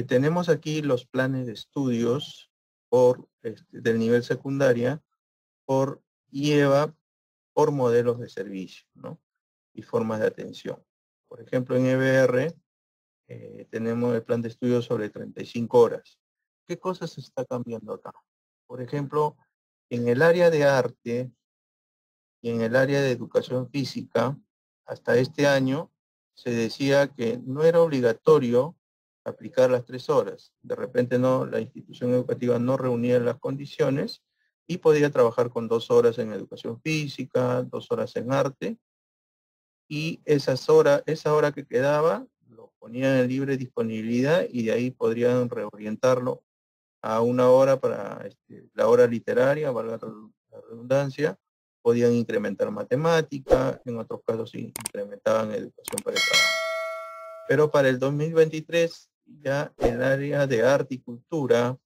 Tenemos aquí los planes de estudios del nivel secundaria por IEVA, por modelos de servicio, ¿no? Y formas de atención. Por ejemplo, en EBR tenemos el plan de estudios sobre 35 horas. ¿Qué cosas se está cambiando acá? Por ejemplo, en el área de arte y en el área de educación física, hasta este año se decía que no era obligatorio aplicar las 3 horas. De repente no, la institución educativa no reunía las condiciones y podía trabajar con 2 horas en educación física, 2 horas en arte, y esa hora que quedaba lo ponían en libre disponibilidad y de ahí podrían reorientarlo a una hora para la hora literaria, valga la redundancia. Podían incrementar matemática, en otros casos sí incrementaban educación para el trabajo. Pero para el 2023 ya el área de arte y cultura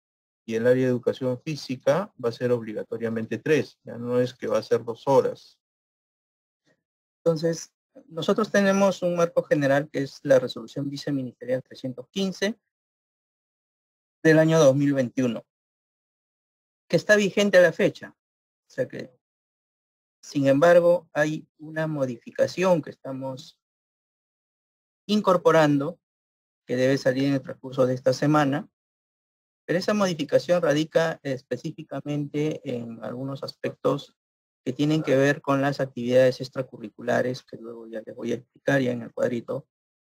y el área de educación física va a ser obligatoriamente 3, ya no es que va a ser 2 horas. Entonces, nosotros tenemos un marco general que es la resolución viceministerial 315 del año 2021, que está vigente a la fecha. O sea que, sin embargo, hay una modificación que estamos incorporando, que debe salir en el transcurso de esta semana, pero esa modificación radica específicamente en algunos aspectos que tienen que ver con las actividades extracurriculares, que luego ya les voy a explicar ya en el cuadrito,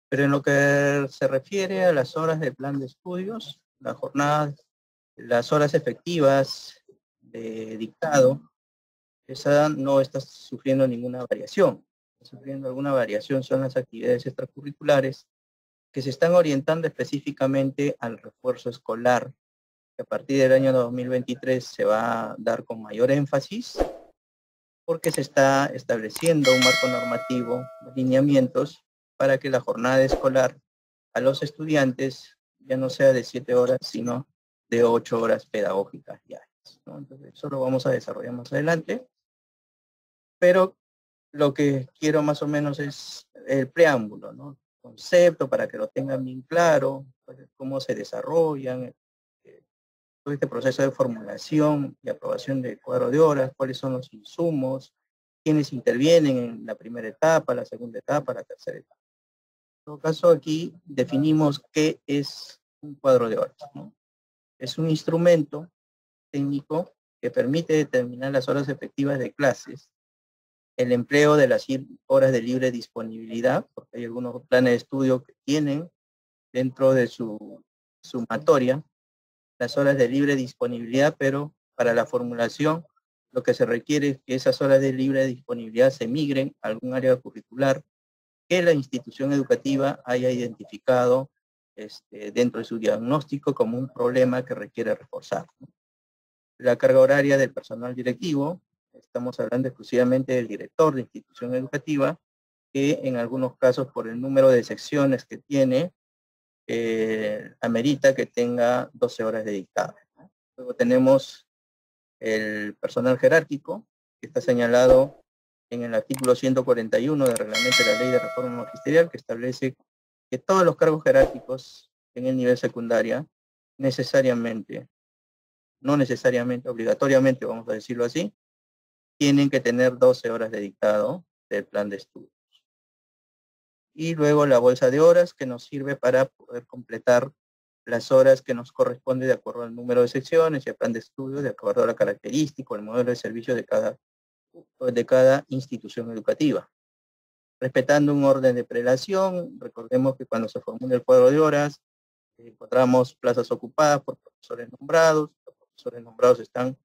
pero en lo que se refiere a las horas del plan de estudios, la jornada, las horas efectivas de dictado, esa no está sufriendo ninguna variación. Está sufriendo alguna variación son las actividades extracurriculares que se están orientando específicamente al refuerzo escolar, que a partir del año 2023 se va a dar con mayor énfasis, porque se está estableciendo un marco normativo, lineamientos, para que la jornada escolar a los estudiantes ya no sea de 7 horas, sino de 8 horas pedagógicas diarias, ¿no? Entonces, eso lo vamos a desarrollar más adelante, pero lo que quiero más o menos es el preámbulo, ¿no? Concepto para que lo tengan bien claro, cómo se desarrollan, todo este proceso de formulación y aprobación del cuadro de horas, cuáles son los insumos, quiénes intervienen en la primera etapa, la segunda etapa, la tercera etapa. En todo caso, aquí definimos qué es un cuadro de horas, ¿no? Es un instrumento técnico que permite determinar las horas efectivas de clases, el empleo de las horas de libre disponibilidad, porque hay algunos planes de estudio que tienen dentro de su sumatoria las horas de libre disponibilidad, pero para la formulación lo que se requiere es que esas horas de libre disponibilidad se migren a algún área curricular que la institución educativa haya identificado dentro de su diagnóstico como un problema que requiere reforzar. La carga horaria del personal directivo, estamos hablando exclusivamente del director de institución educativa, que en algunos casos por el número de secciones que tiene, amerita que tenga 12 horas de dictado. Luego tenemos el personal jerárquico, que está señalado en el artículo 141 del reglamento de la Ley de Reforma Magisterial, que establece que todos los cargos jerárquicos en el nivel secundaria necesariamente, no necesariamente, obligatoriamente, vamos a decirlo así, tienen que tener 12 horas de dictado del plan de estudios. Y luego la bolsa de horas, que nos sirve para poder completar las horas que nos corresponde de acuerdo al número de secciones y al plan de estudio, de acuerdo a la característica, el modelo de servicio de cada institución educativa. Respetando un orden de prelación, recordemos que cuando se formula el cuadro de horas, encontramos plazas ocupadas por profesores nombrados. Los profesores nombrados están,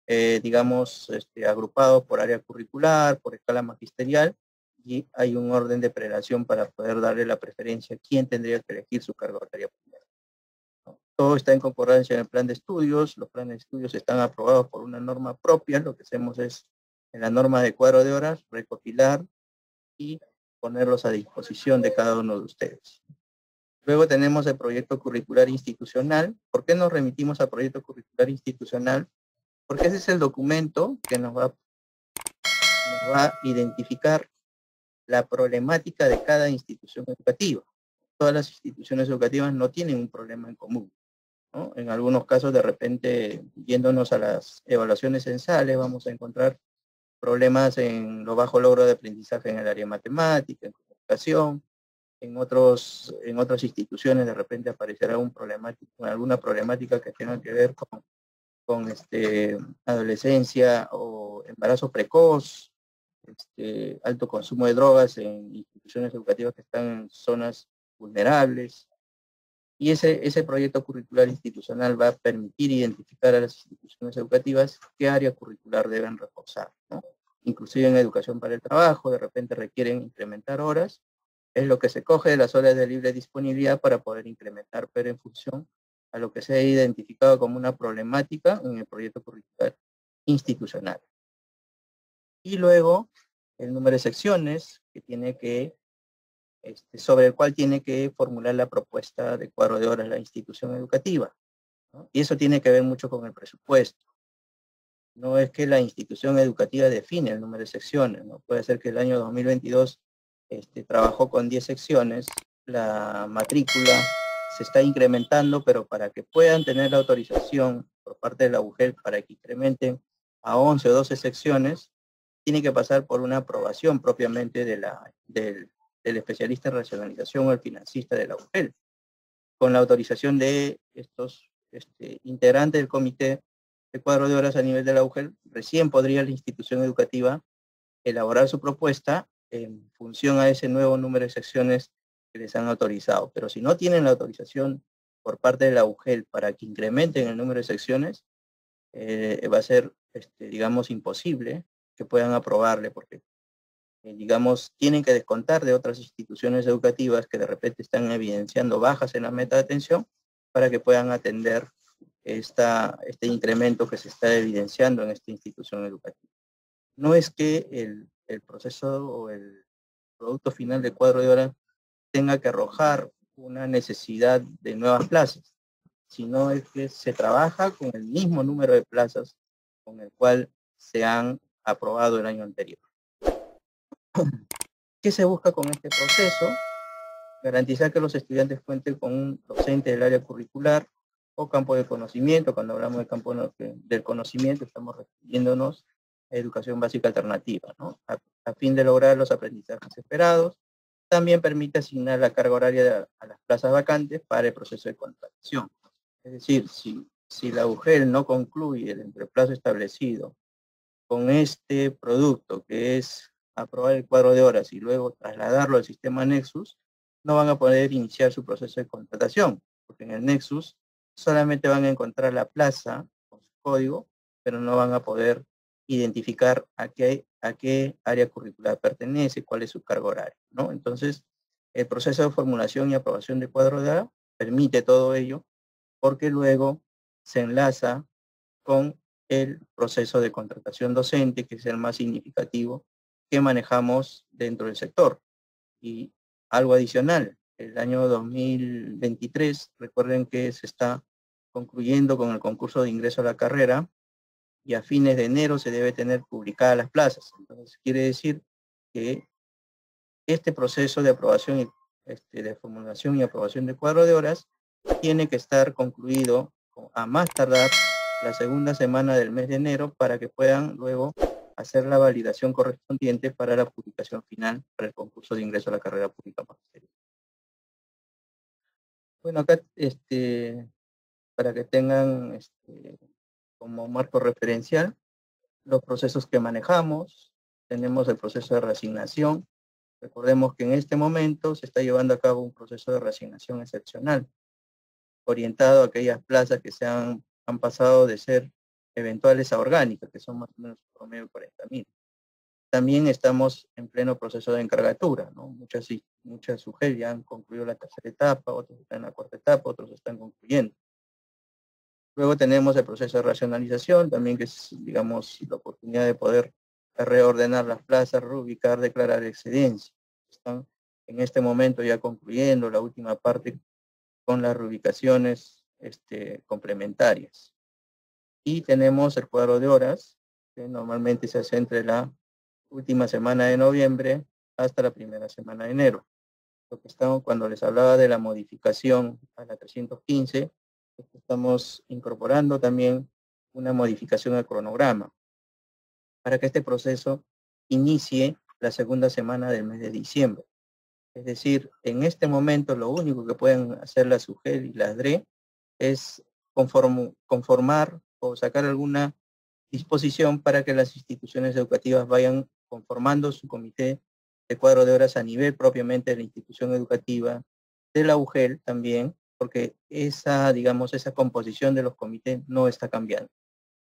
digamos, agrupados por área curricular, por escala magisterial, y hay un orden de prelación para poder darle la preferencia a quién tendría que elegir su carga horaria primero. Todo está en concordancia en el plan de estudios, los planes de estudios están aprobados por una norma propia, lo que hacemos es, en la norma de cuadro de horas, recopilar y ponerlos a disposición de cada uno de ustedes. Luego tenemos el proyecto curricular institucional. ¿Por qué nos remitimos al proyecto curricular institucional? Porque ese es el documento que nos va a identificar la problemática de cada institución educativa. todas las instituciones educativas no tienen un problema en común, ¿no? En algunos casos, de repente, yéndonos a las evaluaciones censales, vamos a encontrar problemas en lo bajo logro de aprendizaje en el área matemática, en comunicación. En otras instituciones de repente aparecerá alguna problemática que tenga que ver con adolescencia o embarazo precoz, alto consumo de drogas en instituciones educativas que están en zonas vulnerables. Y ese proyecto curricular institucional va a permitir identificar a las instituciones educativas qué área curricular deben reforzar, ¿no? Inclusive en educación para el trabajo, de repente requieren incrementar horas, es lo que se coge de las horas de libre disponibilidad para poder incrementar, pero en función a lo que se ha identificado como una problemática en el proyecto curricular institucional. Y luego, el número de secciones que tiene que, sobre el cual tiene que formular la propuesta de cuadro de horas la institución educativa, ¿no? Y eso tiene que ver mucho con el presupuesto. No es que la institución educativa define el número de secciones, ¿no? Puede ser que el año 2022 trabajó con 10 secciones, la matrícula se está incrementando, pero para que puedan tener la autorización por parte de la UGEL para que incrementen a 11 o 12 secciones, tiene que pasar por una aprobación propiamente del especialista en racionalización o el financista de la UGEL, con la autorización de estos integrantes del comité de cuadro de horas a nivel de la UGEL. Recién podría la institución educativa elaborar su propuesta en función a ese nuevo número de secciones que les han autorizado. Pero si no tienen la autorización por parte de la UGEL para que incrementen el número de secciones, va a ser, digamos, imposible que puedan aprobarle, porque, digamos, tienen que descontar de otras instituciones educativas que de repente están evidenciando bajas en la meta de atención para que puedan atender este incremento que se está evidenciando en esta institución educativa. No es que el proceso o el producto final de cuadro de horas tenga que arrojar una necesidad de nuevas plazas, sino es que se trabaja con el mismo número de plazas con el cual se han aprobado el año anterior. ¿Qué se busca con este proceso? Garantizar que los estudiantes cuenten con un docente del área curricular o campo de conocimiento. Cuando hablamos de campo del conocimiento, estamos refiriéndonos a educación básica alternativa, ¿no? A fin de lograr los aprendizajes esperados. También permite asignar la carga horaria a las plazas vacantes para el proceso de contratación. Es decir, si la UGEL no concluye dentro del plazo establecido con este producto, que es aprobar el cuadro de horas y luego trasladarlo al sistema Nexus, no van a poder iniciar su proceso de contratación, porque en el Nexus solamente van a encontrar la plaza con su código, pero no van a poder identificar a qué área curricular pertenece, cuál es su carga horaria, ¿no? Entonces, el proceso de formulación y aprobación del cuadro de horas permite todo ello, porque luego se enlaza con el proceso de contratación docente, que es el más significativo que manejamos dentro del sector. Y algo adicional, el año 2023, recuerden que se está concluyendo con el concurso de ingreso a la carrera y a fines de enero se debe tener publicadas las plazas. Entonces, quiere decir que este proceso de aprobación, de formulación y aprobación de cuadro de horas, tiene que estar concluido a más tardar la segunda semana del mes de enero para que puedan luego hacer la validación correspondiente para la publicación final para el concurso de ingreso a la carrera pública magisterio. Bueno, acá para que tengan como marco referencial los procesos que manejamos. Tenemos el proceso de reasignación. Recordemos que en este momento se está llevando a cabo un proceso de reasignación excepcional, orientado a aquellas plazas que han pasado de ser eventuales a orgánicas, que son más o menos promedio de 40.000. También estamos en pleno proceso de encargatura, ¿no? Muchas UGEL ya han concluido la tercera etapa, otros están en la cuarta etapa, otros están concluyendo. Luego tenemos el proceso de racionalización, también que es, digamos, la oportunidad de poder reordenar las plazas, reubicar, declarar excedencia. Están en este momento ya concluyendo la última parte con las reubicaciones complementarias. Y tenemos el cuadro de horas, que normalmente se hace entre la última semana de noviembre hasta la primera semana de enero. lo que estamos, cuando les hablaba de la modificación a la 315, estamos incorporando también una modificación al cronograma para que este proceso inicie la segunda semana del mes de diciembre. Es decir, en este momento lo único que pueden hacer la SUGEL y la DRE es conformar o sacar alguna disposición para que las instituciones educativas vayan conformando su comité de cuadro de horas a nivel propiamente de la institución educativa, de la UGEL también, porque esa, digamos, esa composición de los comités no está cambiando.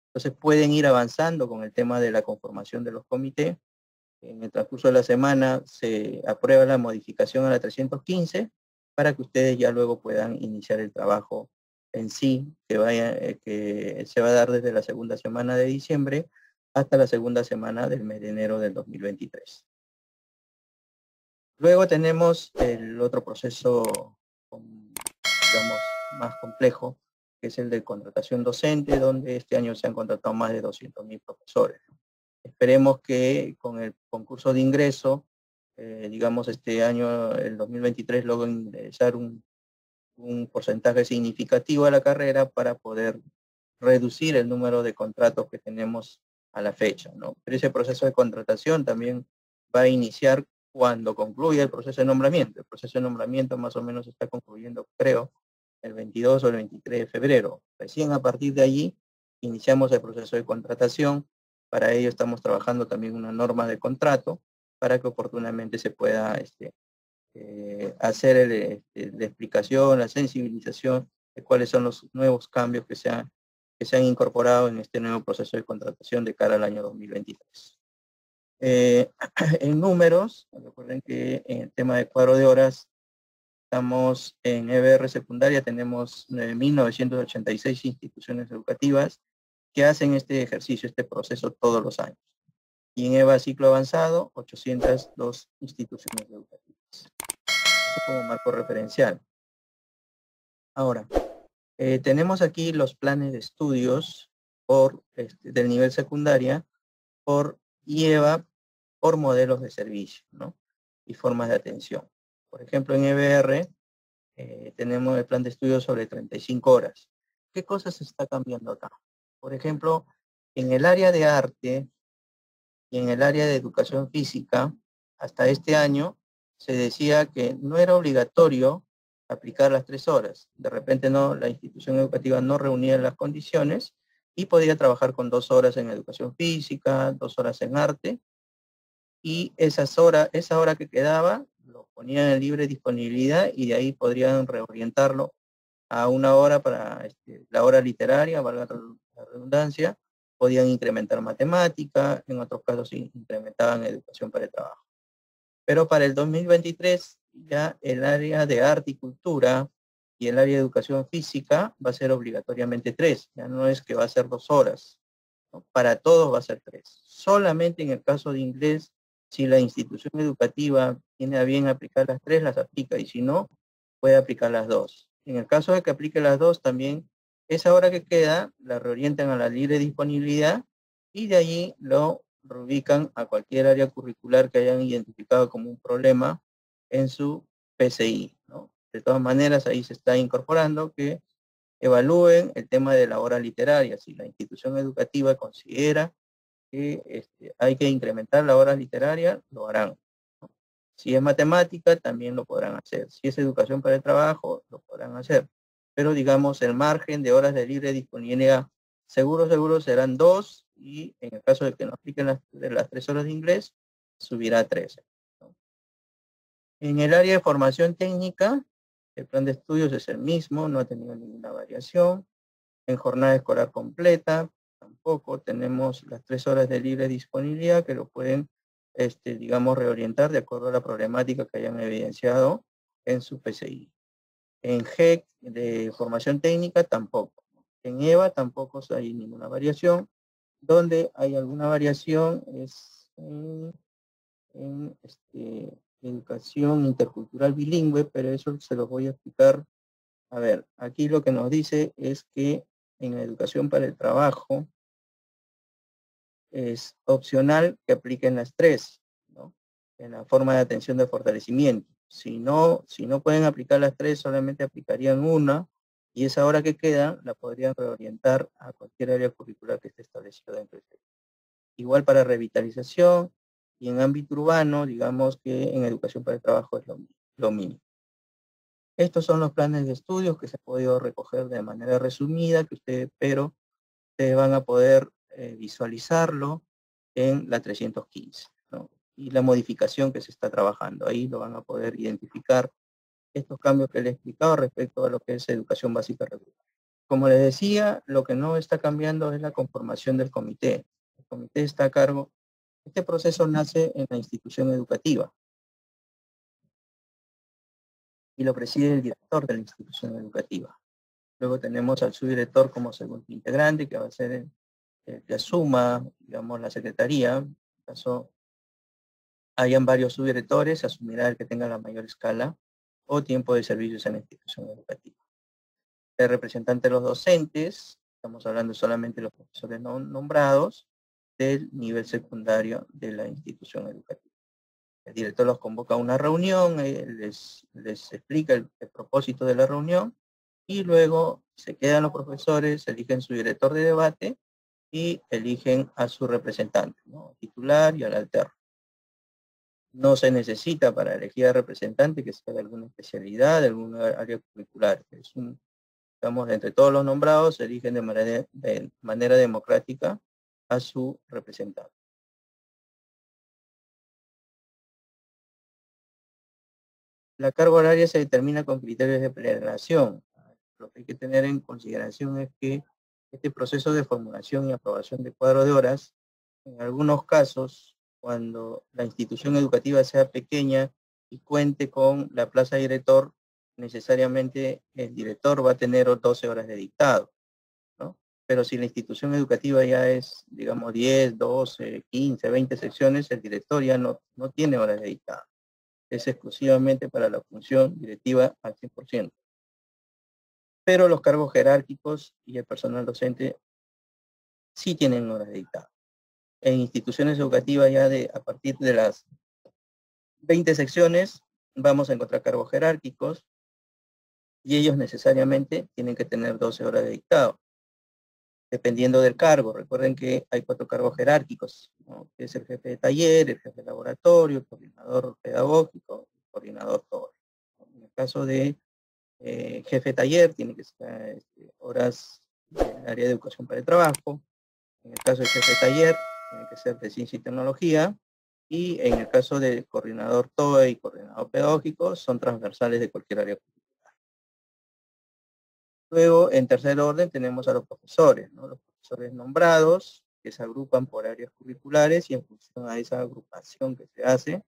Entonces pueden ir avanzando con el tema de la conformación de los comités. En el transcurso de la semana se aprueba la modificación a la 315 para que ustedes ya luego puedan iniciar el trabajo en sí, que se va a dar desde la segunda semana de diciembre hasta la segunda semana del mes de enero del 2023. Luego tenemos el otro proceso, digamos, más complejo, que es el de contratación docente, donde este año se han contratado más de 200.000 profesores. Esperemos que con el concurso de ingreso, digamos, este año, el 2023, logren ingresar un porcentaje significativo a la carrera para poder reducir el número de contratos que tenemos a la fecha, ¿no? Pero ese proceso de contratación también va a iniciar cuando concluya el proceso de nombramiento. El proceso de nombramiento más o menos está concluyendo, creo, el 22 o el 23 de febrero. Recién a partir de allí iniciamos el proceso de contratación. Para ello estamos trabajando también una norma de contrato para que oportunamente se pueda hacer la explicación, la sensibilización de cuáles son los nuevos cambios que se han incorporado en este nuevo proceso de contratación de cara al año 2023. En números, recuerden que en el tema de cuadro de horas, estamos en EBR secundaria, tenemos 9.986 instituciones educativas que hacen este ejercicio, este proceso todos los años. Y en EVA ciclo avanzado, 802 instituciones educativas. Eso como marco referencial. Ahora, tenemos aquí los planes de estudios del nivel secundaria por IEVA, por modelos de servicio, ¿no? Y formas de atención. Por ejemplo, en EBR tenemos el plan de estudios sobre 35 horas. ¿Qué cosas se está cambiando acá? Por ejemplo, en el área de arte y en el área de educación física, hasta este año se decía que no era obligatorio aplicar las 3 horas. De repente no, la institución educativa no reunía las condiciones y podía trabajar con 2 horas en educación física, 2 horas en arte, y esa hora que quedaba lo ponían en libre disponibilidad y de ahí podrían reorientarlo a una hora para la hora literaria, valga la redundancia. Podían incrementar matemática, en otros casos incrementaban educación para el trabajo. Pero para el 2023 ya el área de arte y cultura y el área de educación física va a ser obligatoriamente 3, ya no es que va a ser 2 horas, ¿no? Para todos va a ser 3. Solamente en el caso de inglés, si la institución educativa tiene a bien aplicar las 3, las aplica, y si no, puede aplicar las 2. En el caso de que aplique las 2, también esa hora que queda la reorientan a la libre disponibilidad y de allí lo reubican a cualquier área curricular que hayan identificado como un problema en su PCI, ¿no? De todas maneras, ahí se está incorporando que evalúen el tema de la hora literaria. Si la institución educativa considera que hay que incrementar la hora literaria, lo harán, ¿no? Si es matemática, también lo podrán hacer. Si es educación para el trabajo, lo podrán hacer. Pero digamos, el margen de horas de libre disponibilidad seguro serán 2, y en el caso de que no apliquen las 3 horas de inglés, subirá a 13, ¿no? En el área de formación técnica, el plan de estudios es el mismo, no ha tenido ninguna variación. En jornada escolar completa, tampoco tenemos las 3 horas de libre disponibilidad que lo pueden, digamos, reorientar de acuerdo a la problemática que hayan evidenciado en su PCI. En GEC de formación técnica tampoco. En EVA tampoco hay ninguna variación. Donde hay alguna variación es en educación intercultural bilingüe, pero eso se lo voy a explicar. A ver, aquí lo que nos dice es que en la educación para el trabajo es opcional que apliquen las 3, ¿no? En la forma de atención de fortalecimiento. Si no pueden aplicar las tres, solamente aplicarían una, y esa hora que queda la podrían reorientar a cualquier área curricular que esté establecido dentro de igual para revitalización, y en ámbito urbano, digamos que en educación para el trabajo es lo mínimo. Estos son los planes de estudios que se ha podido recoger de manera resumida, pero ustedes van a poder visualizarlo en la 315, ¿no? Y la modificación que se está trabajando. Ahí lo van a poder identificar estos cambios que les he explicado respecto a lo que es educación básica regular. Como les decía, lo que no está cambiando es la conformación del comité. El comité está a cargo. Este proceso nace en la institución educativa y lo preside el director de la institución educativa. Luego tenemos al subdirector como segundo integrante, que va a ser el que asuma, digamos, la secretaría. En caso hayan varios subdirectores, asumirá el que tenga la mayor escala o tiempo de servicios en la institución educativa. El representante de los docentes, estamos hablando solamente de los profesores no nombrados, del nivel secundario de la institución educativa. El director los convoca a una reunión, les explica el propósito de la reunión, y luego se quedan los profesores, eligen su director de debate y eligen a su representante, ¿no? Titular y al alterno. No se necesita para elegir al representante que sea de alguna especialidad, de alguna área curricular. Digamos, entre todos los nombrados, se eligen de manera democrática a su representante. La carga horaria se determina con criterios de planeación. Lo que hay que tener en consideración es que este proceso de formulación y aprobación de cuadro de horas, en algunos casos, cuando la institución educativa sea pequeña y cuente con la plaza de director, necesariamente el director va a tener 12 horas de dictado, ¿no? Pero si la institución educativa ya es, digamos, 10, 12, 15, 20 secciones, el director ya no tiene horas de dictado. Es exclusivamente para la función directiva al 100%. Pero los cargos jerárquicos y el personal docente sí tienen horas de dictado. En instituciones educativas ya a partir de las 20 secciones vamos a encontrar cargos jerárquicos y ellos necesariamente tienen que tener 12 horas de dictado, dependiendo del cargo. Recuerden que hay 4 cargos jerárquicos, ¿no? Que es el jefe de taller, el jefe de laboratorio, el coordinador pedagógico, el coordinador todo. En el caso de jefe de taller, tiene que ser horas del área de educación para el trabajo. En el caso de jefe de taller, tiene que ser de ciencia y tecnología. Y en el caso de coordinador TOE y coordinador pedagógico, son transversales de cualquier área curricular. Luego, en tercer orden, tenemos a los profesores, ¿no? Los profesores nombrados, que se agrupan por áreas curriculares, y en función a esa agrupación que se hace,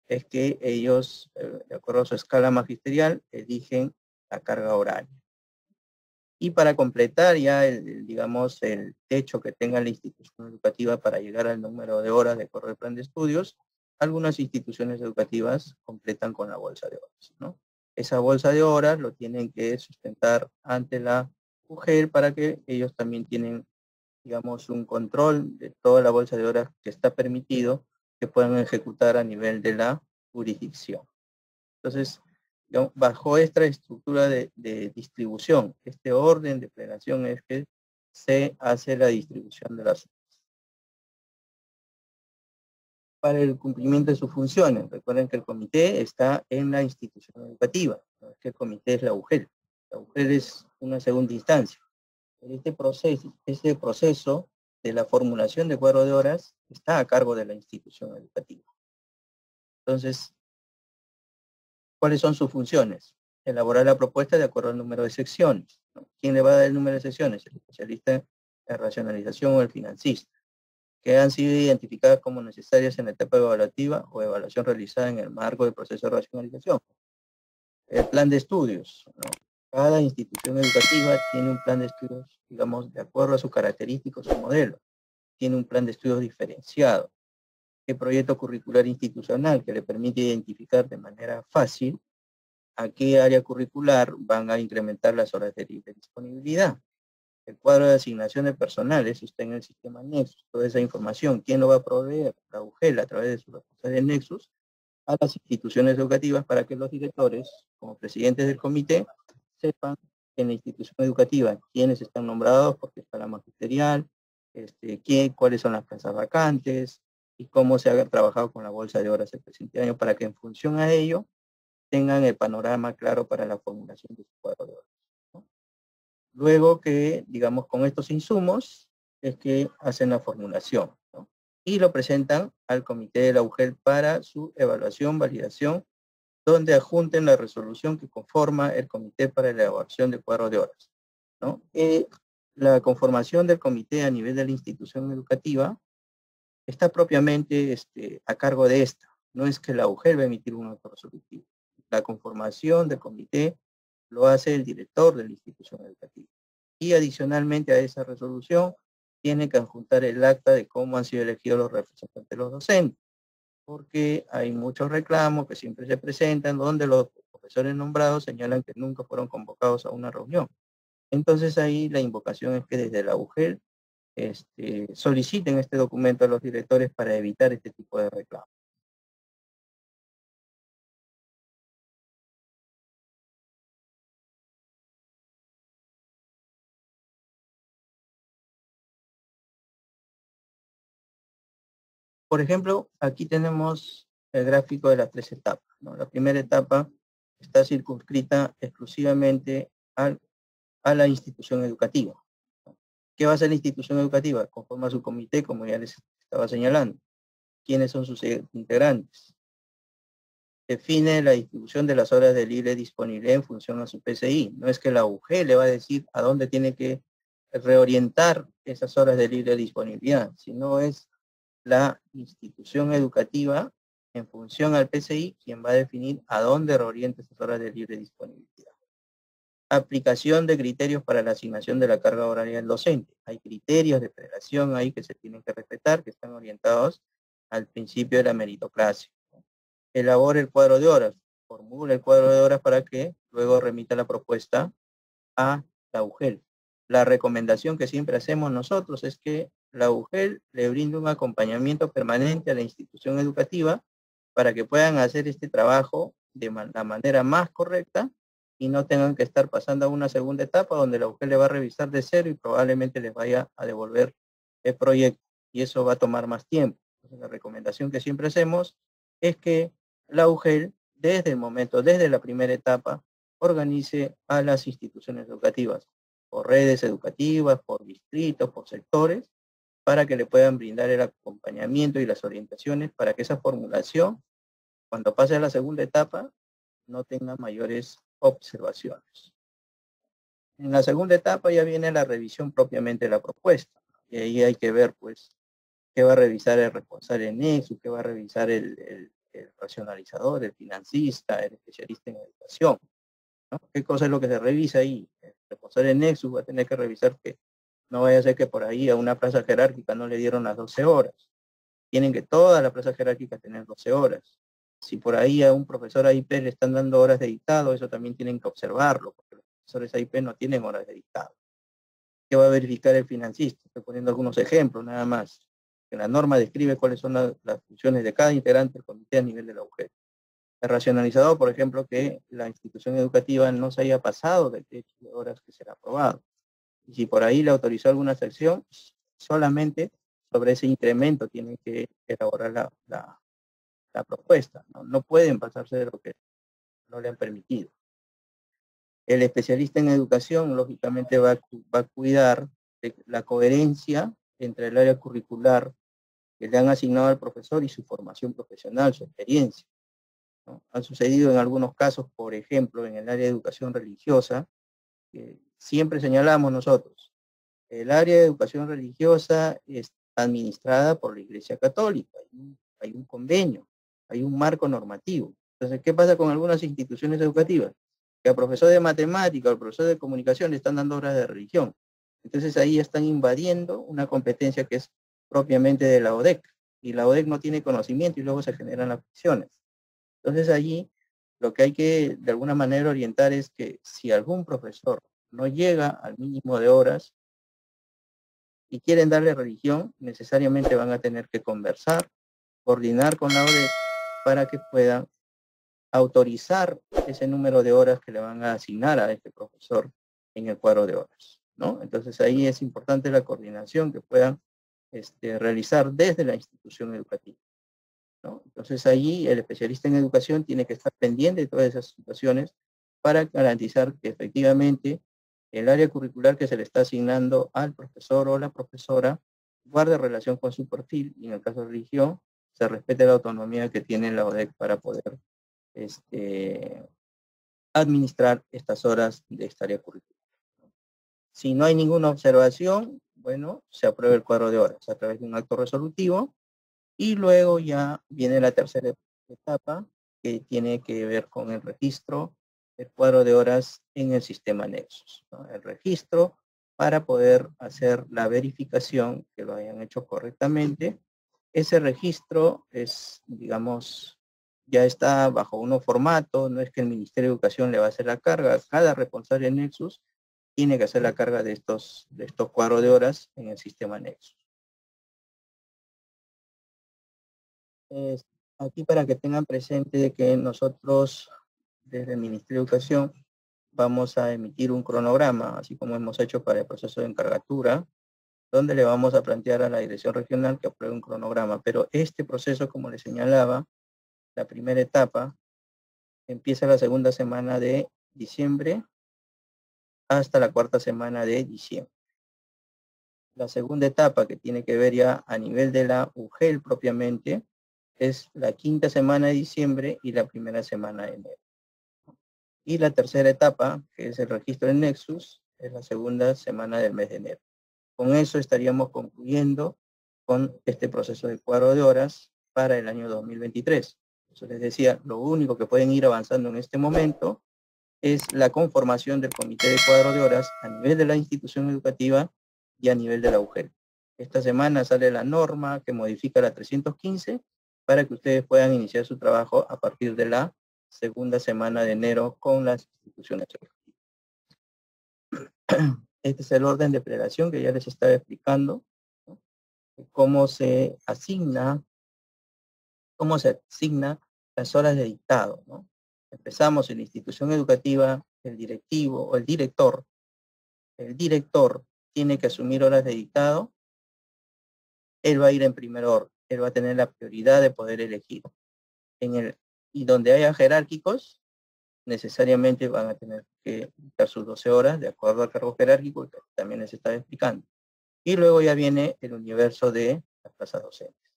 es que ellos, de acuerdo a su escala magisterial, eligen la carga horaria. Y para completar ya, digamos, el techo que tenga la institución educativa para llegar al número de horas de acuerdo al plan de estudios, algunas instituciones educativas completan con la bolsa de horas, ¿no? Esa bolsa de horas lo tienen que sustentar ante la UGEL para que ellos también tienen, digamos, un control de toda la bolsa de horas que está permitido que puedan ejecutar a nivel de la jurisdicción. Entonces, digamos, bajo esta estructura de distribución, este orden de plenación es que se hace la distribución de las para el cumplimiento de sus funciones. Recuerden que el comité está en la institución educativa, no es que el comité es la UGEL. La UGEL es una segunda instancia. Este proceso de la formulación de cuadro de horas está a cargo de la institución educativa. Entonces, ¿cuáles son sus funciones? Elaborar la propuesta de acuerdo al número de secciones, ¿no? ¿Quién le va a dar el número de secciones? El especialista en racionalización o el financista, que han sido identificadas como necesarias en la etapa evaluativa o evaluación realizada en el marco del proceso de racionalización. El plan de estudios, ¿no? Cada institución educativa tiene un plan de estudios, digamos, de acuerdo a sus características, su modelo. Tiene un plan de estudios diferenciado. ¿Qué proyecto curricular institucional que le permite identificar de manera fácil a qué área curricular van a incrementar las horas de libre disponibilidad? El cuadro de asignación de personal, eso está en el sistema Nexus. Toda esa información, ¿quién lo va a proveer? La UGEL a través de su responsable de Nexus, a las instituciones educativas para que los directores, como presidentes del comité, sepan en la institución educativa quiénes están nombrados, porque está la magisterial, cuáles son las plazas vacantes y cómo se ha trabajado con la bolsa de horas el presente año para que en función a ello tengan el panorama claro para la formulación de su cuadro de horas, ¿no? Luego que, digamos, con estos insumos es que hacen la formulación, ¿no? Y lo presentan al comité de la UGEL para su evaluación, validación, donde adjunten la resolución que conforma el comité para la elaboración del cuadro de horas, ¿no? La conformación del comité a nivel de la institución educativa está propiamente a cargo de esta. No es que la UGEL va a emitir un acto resolutivo. La conformación del comité lo hace el director de la institución educativa. Y adicionalmente a esa resolución, tiene que adjuntar el acta de cómo han sido elegidos los representantes de los docentes, porque hay muchos reclamos que siempre se presentan donde los profesores nombrados señalan que nunca fueron convocados a una reunión. Entonces ahí la invocación es que desde la UGEL soliciten este documento a los directores para evitar este tipo de reclamos. Por ejemplo, aquí tenemos el gráfico de las 3 etapas, ¿no? La primera etapa está circunscrita exclusivamente a la institución educativa. ¿Qué va a hacer la institución educativa? Conforma su comité, como ya les estaba señalando. ¿Quiénes son sus integrantes? Define la distribución de las horas de libre disponibilidad en función a su PCI. No es que la UG le va a decir a dónde tiene que reorientar esas horas de libre disponibilidad, sino es la institución educativa en función al PCI quien va a definir a dónde reorienta esas horas de libre disponibilidad. Aplicación de criterios para la asignación de la carga horaria del docente. Hay criterios de federación ahí que se tienen que respetar, que están orientados al principio de la meritocracia. Elabora el cuadro de horas, formula el cuadro de horas para que luego remita la propuesta a la UGEL. La recomendación que siempre hacemos nosotros es que la UGEL le brinde un acompañamiento permanente a la institución educativa para que puedan hacer este trabajo de la manera más correcta y no tengan que estar pasando a una segunda etapa donde la UGEL le va a revisar de cero y probablemente les vaya a devolver el proyecto y eso va a tomar más tiempo. Entonces, la recomendación que siempre hacemos es que la UGEL desde la primera etapa, organice a las instituciones educativas por redes educativas, por distritos, por sectores, para que le puedan brindar el acompañamiento y las orientaciones para que esa formulación, cuando pase a la segunda etapa, no tenga mayores observaciones. En la segunda etapa ya viene la revisión propiamente de la propuesta, y ahí hay que ver, pues, qué va a revisar el responsable en Nexus, qué va a revisar el racionalizador, el financista, el especialista en educación, ¿no? ¿Qué cosa es lo que se revisa ahí? El responsable en Nexus va a tener que revisar que no vaya a ser que por ahí a una plaza jerárquica no le dieron las 12 horas. Tienen que toda la plaza jerárquica tener 12 horas. Si por ahí a un profesor AIP le están dando horas de dictado, eso también tienen que observarlo, porque los profesores AIP no tienen horas de dictado. ¿Qué va a verificar el financista? Estoy poniendo algunos ejemplos nada más. Que la norma describe cuáles son las funciones de cada integrante del comité a nivel de la UGEL. El racionalizador, por ejemplo, que la institución educativa no se haya pasado del techo de horas que será aprobado. Y si por ahí le autorizó alguna sección, solamente sobre ese incremento tienen que elaborar la propuesta. No pueden pasarse de lo que no le han permitido. El especialista en educación, lógicamente, va a cuidar de la coherencia entre el área curricular que le han asignado al profesor y su formación profesional, su experiencia, ¿no? Han sucedido en algunos casos, por ejemplo, en el área de educación religiosa, que siempre señalamos nosotros, el área de educación religiosa es administrada por la Iglesia Católica, hay un convenio, hay un marco normativo. Entonces, ¿qué pasa con algunas instituciones educativas? Que al profesor de matemática, al profesor de comunicación le están dando horas de religión. Entonces ahí están invadiendo una competencia que es propiamente de la ODEC, y la ODEC no tiene conocimiento y luego se generan las fricciones. Entonces allí lo que hay que de alguna manera orientar es que si algún profesor no llega al mínimo de horas y quieren darle religión, necesariamente van a tener que conversar, coordinar con la ODEC para que puedan autorizar ese número de horas que le van a asignar a este profesor en el cuadro de horas, ¿no? Entonces ahí es importante la coordinación que puedan realizar desde la institución educativa, ¿no? Entonces ahí el especialista en educación tiene que estar pendiente de todas esas situaciones para garantizar que efectivamente el área curricular que se le está asignando al profesor o la profesora guarde relación con su perfil y en el caso de religión se respete la autonomía que tiene la ODEC para poder administrar estas horas de esta área curricular. Si no hay ninguna observación, bueno, se aprueba el cuadro de horas a través de un acto resolutivo y luego ya viene la tercera etapa que tiene que ver con el registro del cuadro de horas en el sistema Nexus, ¿no? El registro para poder hacer la verificación que lo hayan hecho correctamente. Ese registro es, digamos, ya está bajo un formato, no es que el Ministerio de Educación le va a hacer la carga, cada responsable de Nexus tiene que hacer la carga de estos cuadros de horas en el sistema Nexus. Aquí para que tengan presente de que nosotros desde el Ministerio de Educación vamos a emitir un cronograma, así como hemos hecho para el proceso de encargatura, donde le vamos a plantear a la dirección regional que apruebe un cronograma. Pero este proceso, como les señalaba, la primera etapa empieza la segunda semana de diciembre hasta la cuarta semana de diciembre. La segunda etapa, que tiene que ver ya a nivel de la UGEL propiamente, es la quinta semana de diciembre y la primera semana de enero. Y la tercera etapa, que es el registro en Nexus, es la segunda semana del mes de enero. Con eso estaríamos concluyendo con este proceso de cuadro de horas para el año 2023. Eso les decía, lo único que pueden ir avanzando en este momento es la conformación del comité de cuadro de horas a nivel de la institución educativa y a nivel de la UGEL. Esta semana sale la norma que modifica la 315 para que ustedes puedan iniciar su trabajo a partir de la segunda semana de enero con las instituciones educativas. Este es el orden de prelación que ya les estaba explicando, ¿no? Cómo se asigna las horas de dictado, ¿no? Empezamos en la institución educativa, el directivo o el director tiene que asumir horas de dictado, él va a ir en primer orden, él va a tener la prioridad de poder elegir. Y donde haya jerárquicos, necesariamente van a tener que dictar sus 12 horas de acuerdo al cargo jerárquico que también les estaba explicando. Y luego ya viene el universo de las plazas docentes.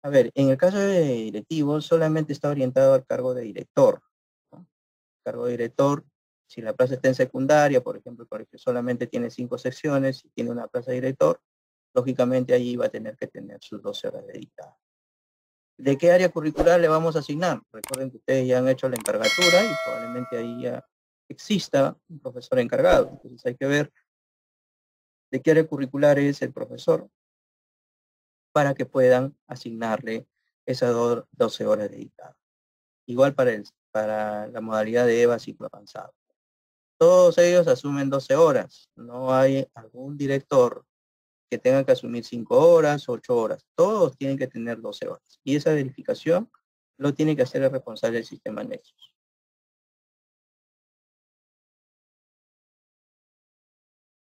A ver, en el caso de directivo, solamente está orientado al cargo de director, ¿no? Cargo de director, si la plaza está en secundaria, por ejemplo, el colegio solamente tiene 5 secciones y tiene una plaza de director, lógicamente allí va a tener que tener sus 12 horas dedicadas. ¿De qué área curricular le vamos a asignar? Recuerden que ustedes ya han hecho la encargatura y probablemente ahí ya exista un profesor encargado. Entonces hay que ver de qué área curricular es el profesor para que puedan asignarle esas 12 horas dedicadas. Igual para la modalidad de EVA ciclo avanzado. Todos ellos asumen 12 horas. No hay algún director que tenga que asumir 5 horas, 8 horas. Todos tienen que tener 12 horas. Y esa verificación lo tiene que hacer el responsable del sistema Nexus.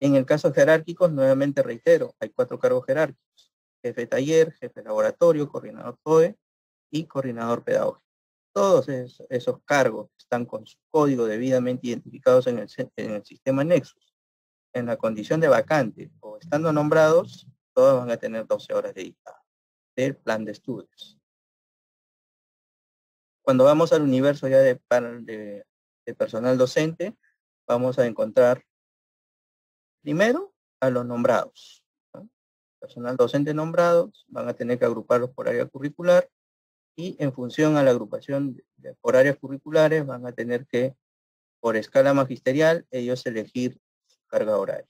En el caso jerárquico, nuevamente reitero, hay 4 cargos jerárquicos: jefe de taller, jefe de laboratorio, coordinador POE y coordinador pedagógico. Todos esos cargos están con su código debidamente identificados en el sistema Nexus. En la condición de vacante o estando nombrados, todos van a tener 12 horas dedicadas del plan de estudios. Cuando vamos al universo ya de personal docente, vamos a encontrar primero a los nombrados, ¿no? Personal docente nombrados, van a tener que agruparlos por área curricular y en función a la agrupación por áreas curriculares van a tener que, por escala magisterial, ellos elegir su carga horaria.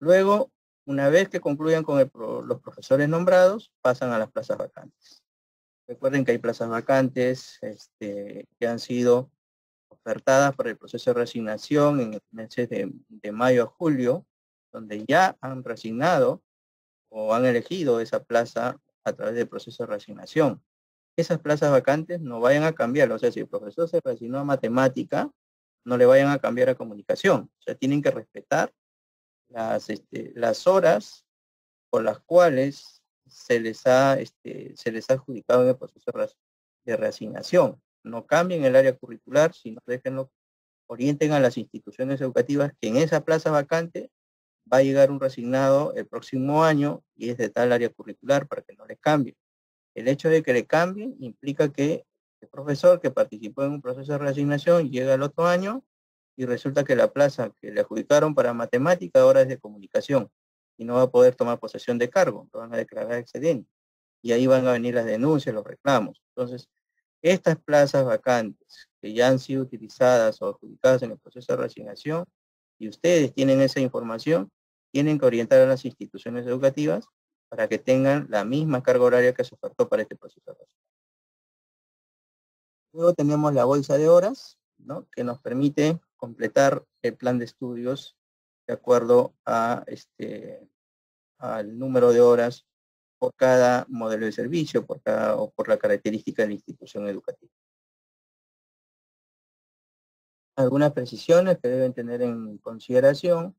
Luego, una vez que concluyan con los profesores nombrados, pasan a las plazas vacantes. Recuerden que hay plazas vacantes que han sido ofertadas por el proceso de reasignación en el meses de mayo a julio, donde ya han reasignado o han elegido esa plaza a través del proceso de reasignación. Esas plazas vacantes no vayan a cambiar. O sea, si el profesor se reasignó a matemática, no le vayan a cambiar a comunicación. O sea, tienen que respetar las horas por las cuales se les ha adjudicado en el proceso de reasignación. No cambien el área curricular, sino déjenlo, orienten a las instituciones educativas que en esa plaza vacante va a llegar un reasignado el próximo año y es de tal área curricular para que no le cambien. El hecho de que le cambien implica que el profesor que participó en un proceso de reasignación llega el otro año y resulta que la plaza que le adjudicaron para matemática ahora es de comunicación y no va a poder tomar posesión de cargo, lo van a declarar excedente. Y ahí van a venir las denuncias, los reclamos. Entonces, estas plazas vacantes que ya han sido utilizadas o adjudicadas en el proceso de reasignación, y ustedes tienen esa información, tienen que orientar a las instituciones educativas para que tengan la misma carga horaria que se ofertó para este proceso de reasignación. Luego tenemos la bolsa de horas, ¿no?, que nos permite completar el plan de estudios de acuerdo a al número de horas por cada modelo de servicio, o por la característica de la institución educativa. Algunas precisiones que deben tener en consideración.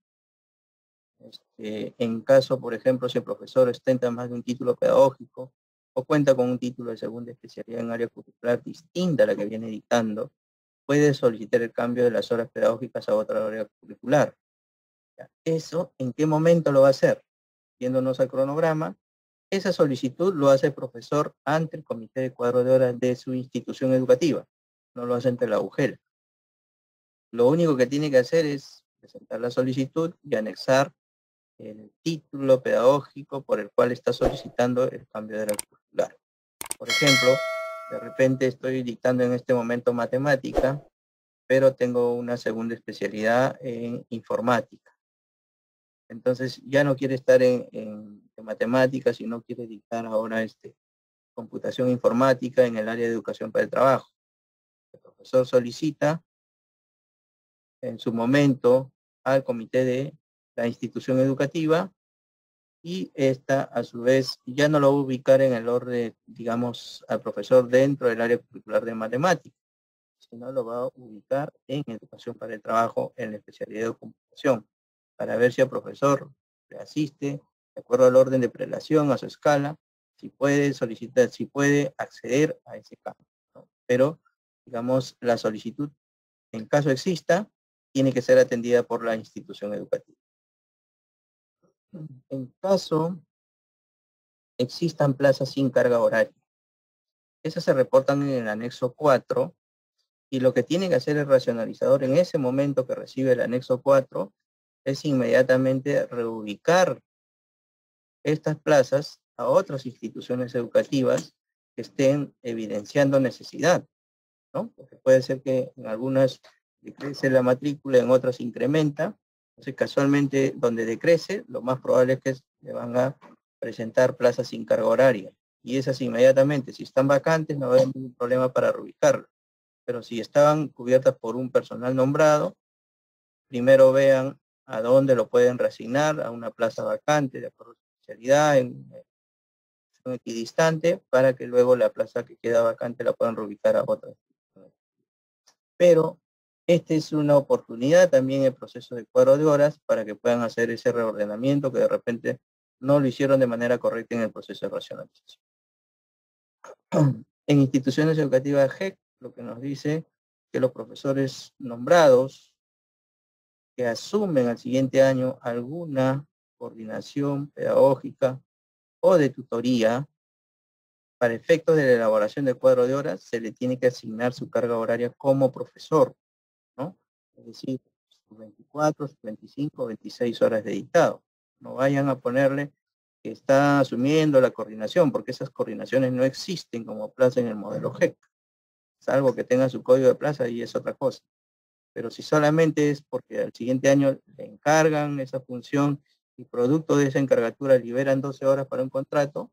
En caso, por ejemplo, si el profesor ostenta más de un título pedagógico o cuenta con un título de segunda especialidad en área curricular distinta a la que viene dictando, puede solicitar el cambio de las horas pedagógicas a otra área curricular. ¿Eso en qué momento lo va a hacer? Yéndonos al cronograma, esa solicitud lo hace el profesor ante el comité de cuadro de horas de su institución educativa, no lo hace ante la UGEL. Lo único que tiene que hacer es presentar la solicitud y anexar el título pedagógico por el cual está solicitando el cambio de área curricular. Por ejemplo, de repente estoy dictando en este momento matemática, pero tengo una segunda especialidad en informática. Entonces ya no quiere estar en matemáticas, sino quiere dictar ahora computación informática en el área de educación para el trabajo. El profesor solicita en su momento al comité de la institución educativa y esta a su vez ya no lo va a ubicar en el orden, digamos, al profesor dentro del área curricular de matemáticas, sino lo va a ubicar en educación para el trabajo en la especialidad de computación, para ver si el profesor le asiste de acuerdo al orden de prelación, a su escala, si puede solicitar, si puede acceder a ese cambio, ¿no? Pero, digamos, la solicitud, en caso exista, tiene que ser atendida por la institución educativa. En caso existan plazas sin carga horaria, esas se reportan en el anexo 4 y lo que tiene que hacer el racionalizador en ese momento que recibe el anexo 4 es inmediatamente reubicar estas plazas a otras instituciones educativas que estén evidenciando necesidad, ¿no? Porque puede ser que en algunas decrece la matrícula, en otras incrementa. Entonces, casualmente, donde decrece, lo más probable es que le van a presentar plazas sin carga horaria. Y esas inmediatamente, si están vacantes, no va a haber ningún problema para reubicarlo. Pero si estaban cubiertas por un personal nombrado, primero vean a dónde lo pueden reasignar, a una plaza vacante, de acuerdo a su especialidad, en un equidistante, para que luego la plaza que queda vacante la puedan reubicar a otra. Pero esta es una oportunidad también en el proceso de cuadro de horas para que puedan hacer ese reordenamiento que de repente no lo hicieron de manera correcta en el proceso de racionalización. En instituciones educativas GEC, lo que nos dice que los profesores nombrados que asumen al siguiente año alguna coordinación pedagógica o de tutoría, para efectos de la elaboración del cuadro de horas, se le tiene que asignar su carga horaria como profesor, ¿no? Es decir, sus 24, sus 25, 26 horas de dictado. No vayan a ponerle que está asumiendo la coordinación, porque esas coordinaciones no existen como plaza en el modelo GEC. Salvo que tenga su código de plaza y es otra cosa. Pero si solamente es porque al siguiente año le encargan esa función y producto de esa encargatura liberan 12 horas para un contrato,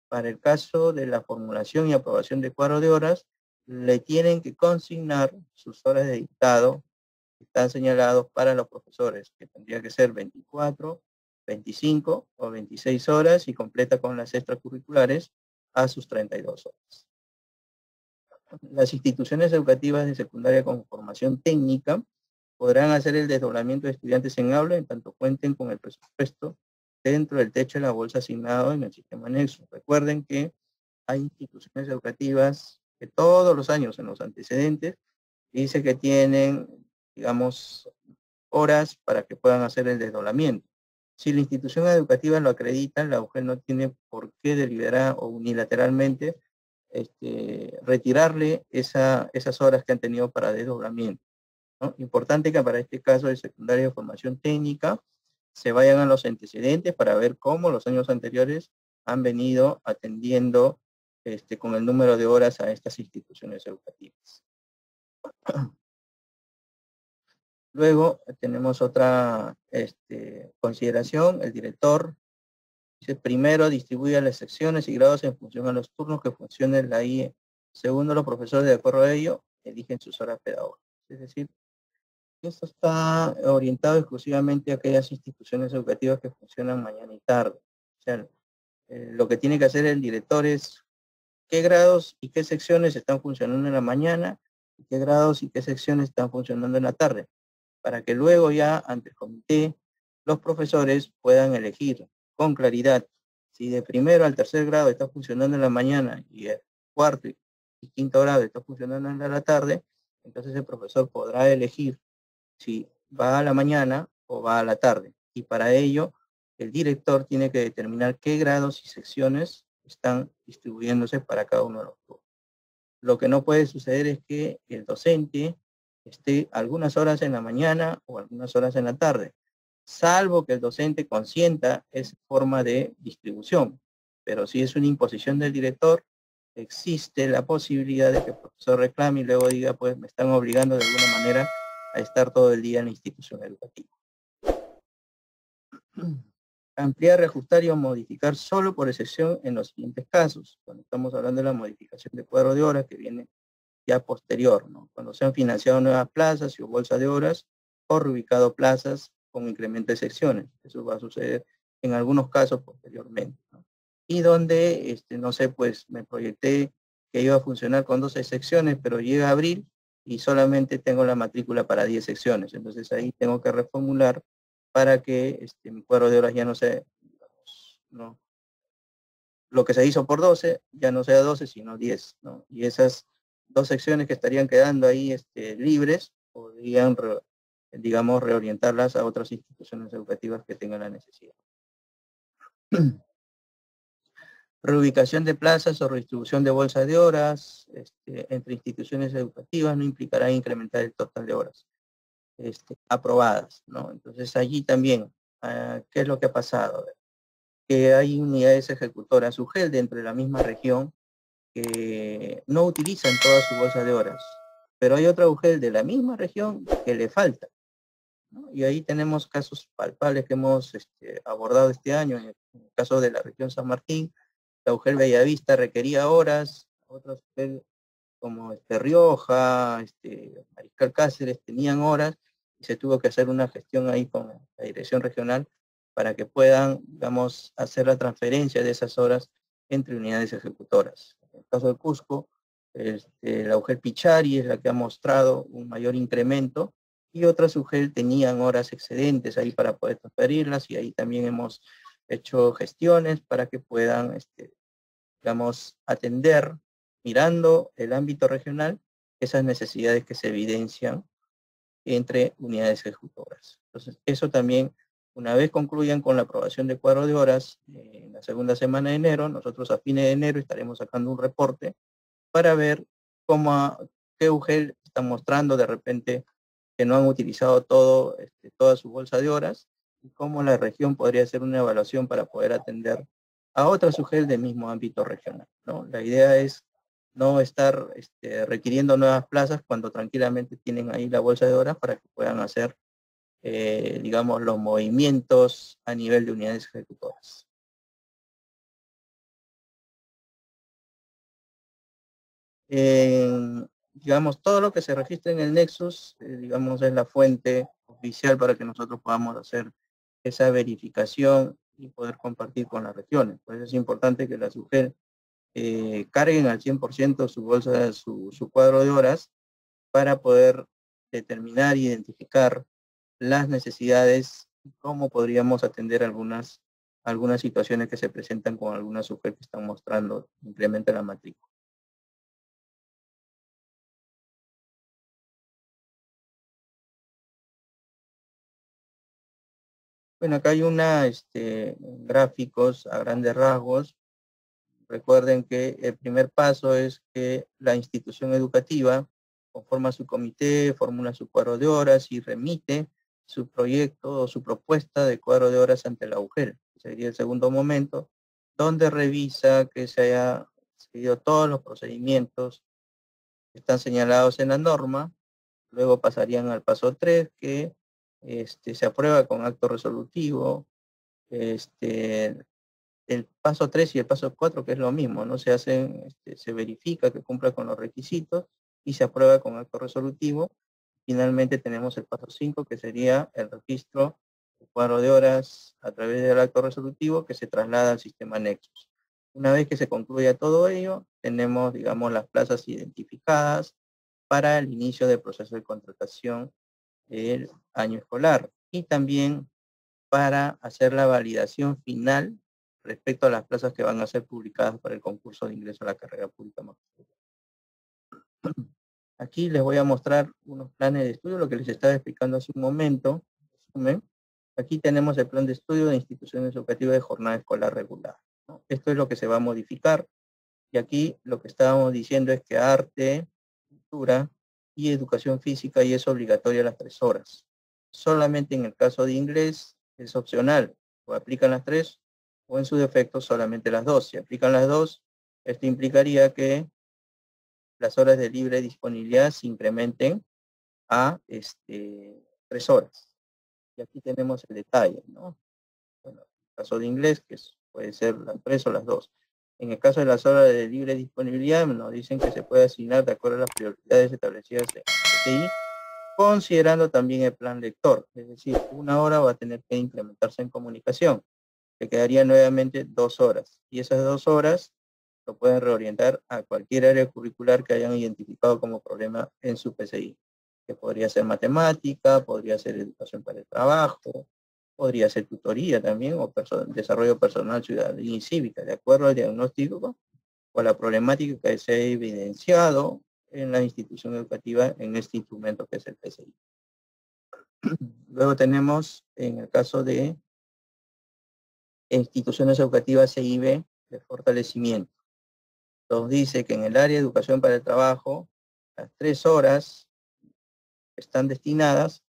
para el caso de la formulación y aprobación de cuadro de horas, le tienen que consignar sus horas de dictado que están señalados para los profesores, que tendría que ser 24, 25 o 26 horas y completa con las extracurriculares a sus 32 horas. Las instituciones educativas de secundaria con formación técnica podrán hacer el desdoblamiento de estudiantes en aula en tanto cuenten con el presupuesto dentro del techo de la bolsa asignado en el sistema anexo. Recuerden que hay instituciones educativas que todos los años en los antecedentes dice que tienen, digamos, horas para que puedan hacer el desdoblamiento. Si la institución educativa lo acredita, la UGEL no tiene por qué deliberar o unilateralmente retirarle esas horas que han tenido para desdoblamiento, ¿no? Importante que para este caso de secundaria de formación técnica se vayan a los antecedentes para ver cómo los años anteriores han venido atendiendo con el número de horas a estas instituciones educativas. Luego tenemos otra consideración. El director dice: primero, distribuye las secciones y grados en función a los turnos que funcionen la IE. Segundo, los profesores, de acuerdo a ello, eligen sus horas pedagógicas. Es decir, esto está orientado exclusivamente a aquellas instituciones educativas que funcionan mañana y tarde. O sea, lo que tiene que hacer el director es qué grados y qué secciones están funcionando en la mañana, y qué grados y qué secciones están funcionando en la tarde, para que luego ya ante el comité los profesores puedan elegir con claridad si de primero al tercer grado está funcionando en la mañana y el cuarto y quinto grado está funcionando en la tarde. Entonces el profesor podrá elegir si va a la mañana o va a la tarde, y para ello el director tiene que determinar qué grados y secciones están distribuyéndose para cada uno de los turnos. Lo que no puede suceder es que el docente esté algunas horas en la mañana o algunas horas en la tarde, salvo que el docente consienta esa forma de distribución. Pero si es una imposición del director, existe la posibilidad de que el profesor reclame y luego diga: pues me están obligando de alguna manera a estar todo el día en la institución educativa. Ampliar, reajustar y o modificar solo por excepción en los siguientes casos. Cuando estamos hablando de la modificación de cuadro de horas, que viene ya posterior, ¿no? Cuando se han financiado nuevas plazas y o bolsa de horas, o reubicado plazas con incremento de secciones. Eso va a suceder en algunos casos posteriormente, ¿no? Y donde, no sé, pues me proyecté que iba a funcionar con 12 secciones, pero llega abril y solamente tengo la matrícula para 10 secciones. Entonces ahí tengo que reformular para que mi cuadro de horas ya no sea, no, lo que se hizo por 12 ya no sea 12, sino 10, ¿no? Y esas dos secciones que estarían quedando ahí libres, podrían, digamos, reorientarlas a otras instituciones educativas que tengan la necesidad. Reubicación de plazas o redistribución de bolsas de horas entre instituciones educativas no implicará incrementar el total de horas aprobadas, ¿no? Entonces allí también, ¿qué es lo que ha pasado? Que hay unidades ejecutoras UGEL dentro de la misma región que no utilizan toda su bolsa de horas, pero hay otra UGEL de la misma región que le falta, ¿no? Y ahí tenemos casos palpables que hemos abordado este año. En el caso de la región San Martín, la UGEL Bellavista requería horas, otras UGEL como Rioja, Mariscal Cáceres tenían horas, y se tuvo que hacer una gestión ahí con la dirección regional para que puedan, digamos, hacer la transferencia de esas horas entre unidades ejecutoras. En el caso de Cusco, la UGEL Pichari es la que ha mostrado un mayor incremento, y otras UGEL tenían horas excedentes ahí para poder transferirlas, y ahí también hemos hecho gestiones para que puedan, digamos, atender, mirando el ámbito regional, esas necesidades que se evidencian entre unidades ejecutoras. Entonces, eso también, una vez concluyan con la aprobación de cuadro de horas en la segunda semana de enero, nosotros a fines de enero estaremos sacando un reporte para ver qué UGEL están mostrando de repente que no han utilizado toda su bolsa de horas, y cómo la región podría hacer una evaluación para poder atender a otras UGEL del mismo ámbito regional, ¿no? La idea es no estar requiriendo nuevas plazas cuando tranquilamente tienen ahí la bolsa de horas para que puedan hacer, digamos, los movimientos a nivel de unidades ejecutoras. Digamos, todo lo que se registra en el Nexus, digamos, es la fuente oficial para que nosotros podamos hacer esa verificación y poder compartir con las regiones. Por eso es importante que las UGEL carguen al 100% su bolsa, su cuadro de horas para poder determinar e identificar las necesidades, cómo podríamos atender algunas situaciones que se presentan con algunas UGEL que están mostrando simplemente la matrícula. Bueno, acá hay gráficos a grandes rasgos. Recuerden que el primer paso es que la institución educativa conforma su comité, formula su cuadro de horas y remite su proyecto o su propuesta de cuadro de horas ante la UGEL. Sería el segundo momento, donde revisa que se haya seguido todos los procedimientos que están señalados en la norma. Luego pasarían al paso 3, que se aprueba con acto resolutivo. El paso 3 y el paso 4, que es lo mismo, ¿no? Se verifica que cumpla con los requisitos y se aprueba con acto resolutivo. Finalmente tenemos el paso 5, que sería el registro del cuadro de horas a través del acto resolutivo que se traslada al sistema Nexus. Una vez que se concluya todo ello, tenemos, digamos, las plazas identificadas para el inicio del proceso de contratación del año escolar y también para hacer la validación final respecto a las plazas que van a ser publicadas para el concurso de ingreso a la carrera pública magisterial. Aquí les voy a mostrar unos planes de estudio, lo que les estaba explicando hace un momento. Aquí tenemos el plan de estudio de instituciones educativas de jornada escolar regular, ¿no? Esto es lo que se va a modificar. Y aquí lo que estábamos diciendo es que arte, cultura y educación física y es obligatoria las 3 horas. Solamente en el caso de inglés es opcional, o aplican las 3 o en su defecto solamente las 2. Si aplican las 2, esto implicaría que las horas de libre disponibilidad se incrementen a 3 horas. Y aquí tenemos el detalle, ¿no? Bueno, en el caso de inglés, que puede ser las 3 o las 2. En el caso de las horas de libre disponibilidad, nos dicen que se puede asignar de acuerdo a las prioridades establecidas en PCI, considerando también el plan lector. Es decir, 1 hora va a tener que incrementarse en comunicación. Le quedaría nuevamente 2 horas. Y esas 2 horas lo pueden reorientar a cualquier área curricular que hayan identificado como problema en su PCI, que podría ser matemática, podría ser educación para el trabajo, podría ser tutoría también, o desarrollo personal, ciudadanía y cívica, de acuerdo al diagnóstico o a la problemática que se ha evidenciado en la institución educativa en este instrumento que es el PCI. Luego tenemos, en el caso de instituciones educativas CIB de fortalecimiento. Nos dice que en el área de educación para el trabajo, las 3 horas están destinadas,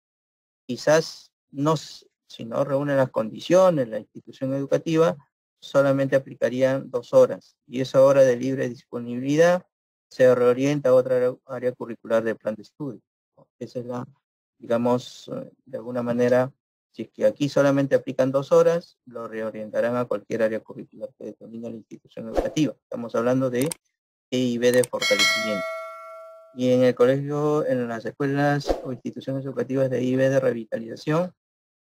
quizás no, si no reúnen las condiciones, la institución educativa, solamente aplicarían 2 horas. Y esa hora de libre disponibilidad se reorienta a otra área curricular del plan de estudio. Esa es la, digamos, de alguna manera, si es que aquí solamente aplican 2 horas, lo reorientarán a cualquier área curricular que determine la institución educativa. Estamos hablando de EIB de fortalecimiento. Y en el colegio, en las escuelas o instituciones educativas de EIB de revitalización,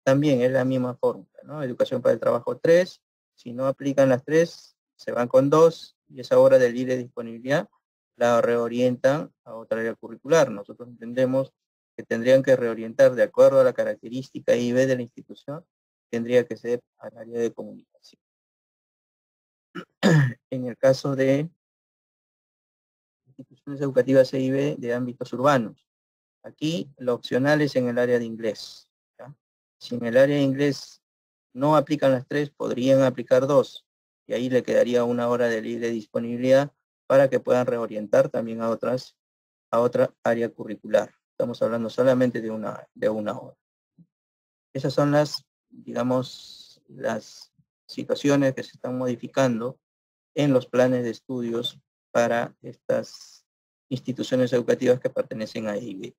también es la misma fórmula, ¿no? Educación para el trabajo 3, si no aplican las 3, se van con 2, y esa hora de libre disponibilidad la reorientan a otra área curricular. Nosotros entendemos que tendrían que reorientar de acuerdo a la característica EIB de la institución, tendría que ser al área de comunicación. En el caso de instituciones educativas EIB de ámbitos urbanos, aquí lo opcional es en el área de inglés, ¿ya? Si en el área de inglés no aplican las 3, podrían aplicar 2, y ahí le quedaría 1 hora de libre disponibilidad para que puedan reorientar también a otra área curricular. Estamos hablando solamente de una hora. Esas son las, digamos, las situaciones que se están modificando en los planes de estudios para estas instituciones educativas que pertenecen a EIB.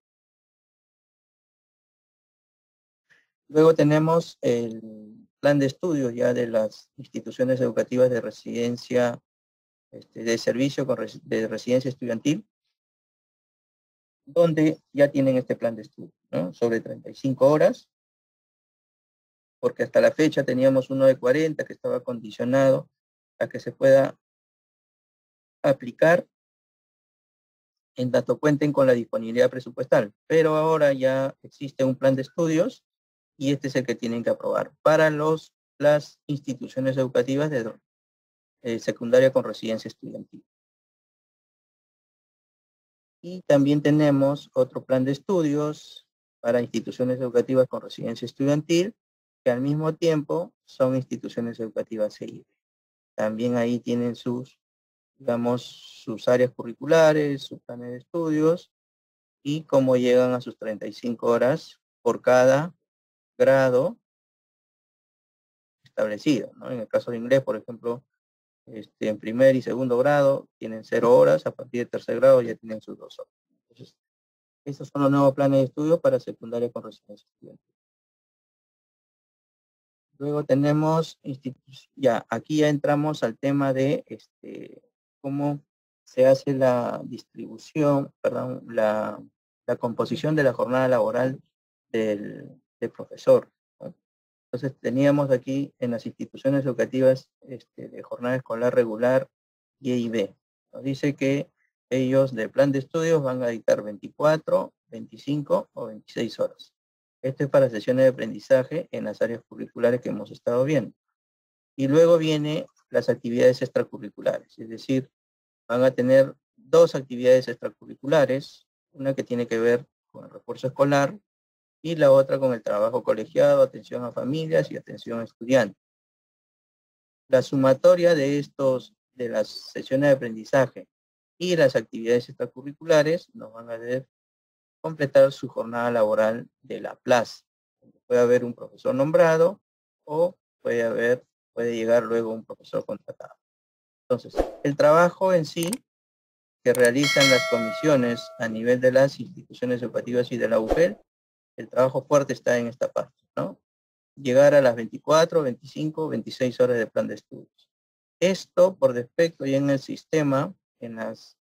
Luego tenemos el plan de estudios ya de las instituciones educativas de residencia, de servicio de residencia estudiantil, donde ya tienen este plan de estudio, ¿no? Sobre 35 horas. porque hasta la fecha teníamos uno de 40 que estaba condicionado a que se pueda aplicar en tanto cuenten con la disponibilidad presupuestal. Pero ahora ya existe un plan de estudios y este es el que tienen que aprobar para las instituciones educativas de secundaria con residencia estudiantil. Y también tenemos otro plan de estudios para instituciones educativas con residencia estudiantil, que al mismo tiempo son instituciones educativas CIE. También ahí tienen sus, digamos, sus áreas curriculares, sus planes de estudios y cómo llegan a sus 35 horas por cada grado establecido, ¿no? En el caso de inglés, por ejemplo, en primer y segundo grado tienen 0 horas, a partir de tercer grado ya tienen sus 2 horas. Entonces, esos son los nuevos planes de estudio para secundaria con residencia estudiantil. Luego tenemos, ya, aquí ya entramos al tema de cómo se hace la distribución, perdón, la composición de la jornada laboral del profesor, ¿no? Entonces teníamos aquí en las instituciones educativas de jornada escolar regular Y y B. Nos dice que ellos del plan de estudios van a dictar 24, 25 o 26 horas. Esto es para sesiones de aprendizaje en las áreas curriculares que hemos estado viendo. Y luego viene las actividades extracurriculares, es decir, van a tener 2 actividades extracurriculares, una que tiene que ver con el refuerzo escolar y la otra con el trabajo colegiado, atención a familias y atención a estudiantes. La sumatoria de las sesiones de aprendizaje y las actividades extracurriculares nos van a hacer completar su jornada laboral de la plaza. Puede haber un profesor nombrado o puede llegar luego un profesor contratado. Entonces, el trabajo en sí que realizan las comisiones a nivel de las instituciones educativas y de la UGEL, el trabajo fuerte está en esta parte, ¿no? Llegar a las 24, 25, 26 horas de plan de estudios. Esto, por defecto, ya en el sistema, en las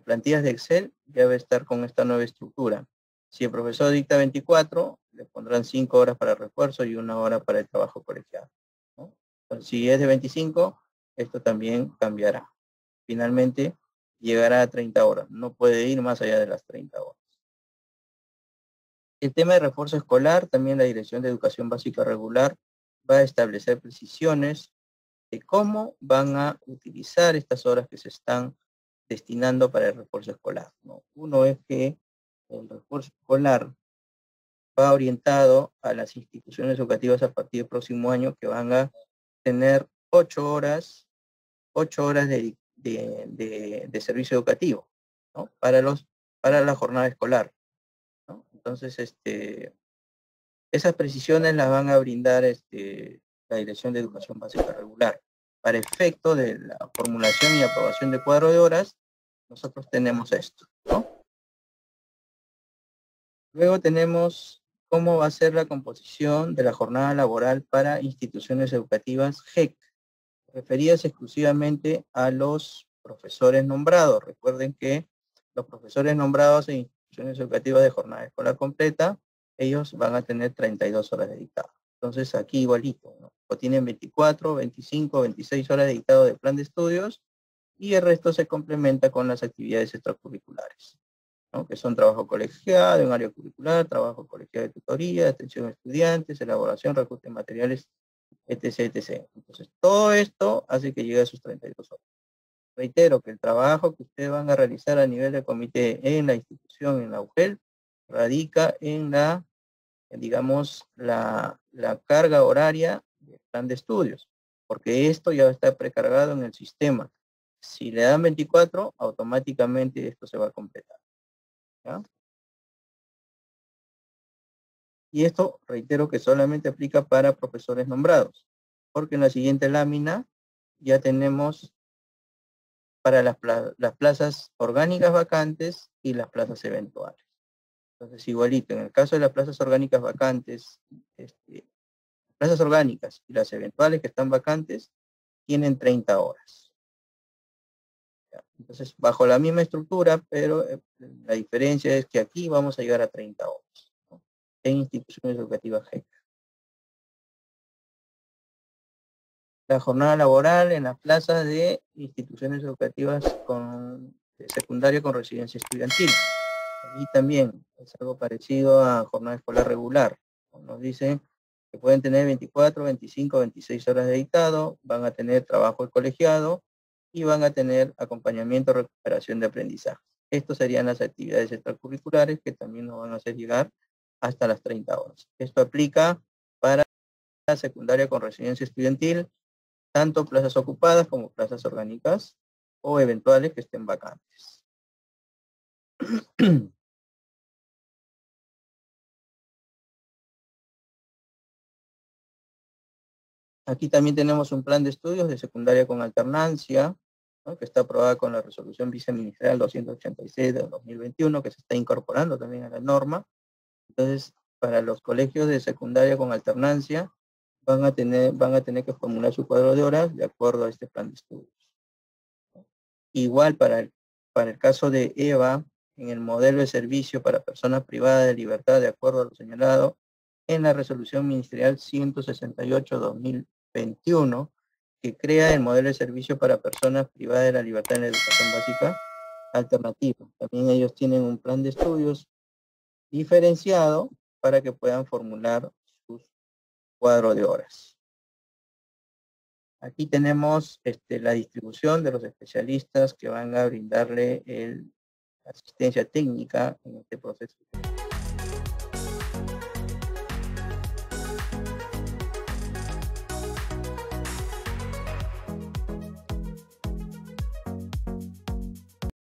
plantillas de Excel, ya va a estar con esta nueva estructura. Si el profesor dicta 24, le pondrán 5 horas para refuerzo y 1 hora para el trabajo colegiado, ¿no? Entonces, si es de 25, esto también cambiará. Finalmente, llegará a 30 horas. No puede ir más allá de las 30 horas. El tema de refuerzo escolar, también la Dirección de Educación Básica Regular va a establecer precisiones de cómo van a utilizar estas horas que se están destinando para el refuerzo escolar, ¿no? Uno es que el refuerzo escolar va orientado a las instituciones educativas a partir del próximo año que van a tener 8 horas de servicio educativo, ¿no? Para la jornada escolar, ¿no? Entonces, esas precisiones las van a brindar la Dirección de Educación Básica Regular. Para efecto de la formulación y aprobación de cuadro de horas, nosotros tenemos esto, ¿no? Luego tenemos cómo va a ser la composición de la jornada laboral para instituciones educativas GEC, referidas exclusivamente a los profesores nombrados. Recuerden que los profesores nombrados en instituciones educativas de jornada escolar completa, ellos van a tener 32 horas de dictado. Entonces aquí igualito, ¿no? O tienen 24, 25, 26 horas de dictado de plan de estudios y el resto se complementa con las actividades extracurriculares, ¿no? Que son trabajo colegiado en área curricular, trabajo colegiado de tutoría, atención a estudiantes, elaboración, recursos de materiales, etc, etc. Entonces, todo esto hace que llegue a sus 32 horas. Reitero que el trabajo que ustedes van a realizar a nivel de comité en la institución, en la UGEL, radica en digamos, la carga horaria del plan de estudios, porque esto ya está precargado en el sistema. Si le dan 24, automáticamente esto se va a completar, ¿ya? Y esto, reitero que solamente aplica para profesores nombrados, porque en la siguiente lámina ya tenemos para las plazas orgánicas vacantes y las plazas eventuales. Entonces, igualito, en el caso de las plazas orgánicas vacantes, plazas orgánicas y las eventuales que están vacantes, tienen 30 horas. Entonces, bajo la misma estructura, pero la diferencia es que aquí vamos a llegar a 30 horas, ¿no? En instituciones educativas GEC. La jornada laboral en las plazas de instituciones educativas de secundaria con residencia estudiantil. Y también es algo parecido a jornada escolar regular. Nos dicen que pueden tener 24, 25, 26 horas de dictado, van a tener trabajo de colegiado y van a tener acompañamiento, recuperación de aprendizaje. Estas serían las actividades extracurriculares que también nos van a hacer llegar hasta las 30 horas. Esto aplica para la secundaria con residencia estudiantil, tanto plazas ocupadas como plazas orgánicas o eventuales que estén vacantes. Aquí también tenemos un plan de estudios de secundaria con alternancia, ¿no?, que está aprobada con la resolución viceministerial 286 del 2021, que se está incorporando también a la norma. Entonces, para los colegios de secundaria con alternancia, van a tener que formular su cuadro de horas de acuerdo a este plan de estudios. Igual para el caso de EVA, en el modelo de servicio para personas privadas de libertad, de acuerdo a lo señalado en la resolución ministerial 168-2021, que crea el modelo de servicio para personas privadas de la libertad en la educación básica alternativa. También ellos tienen un plan de estudios diferenciado para que puedan formular sus cuadros de horas. Aquí tenemos la distribución de los especialistas que van a brindarle asistencia técnica en este proceso.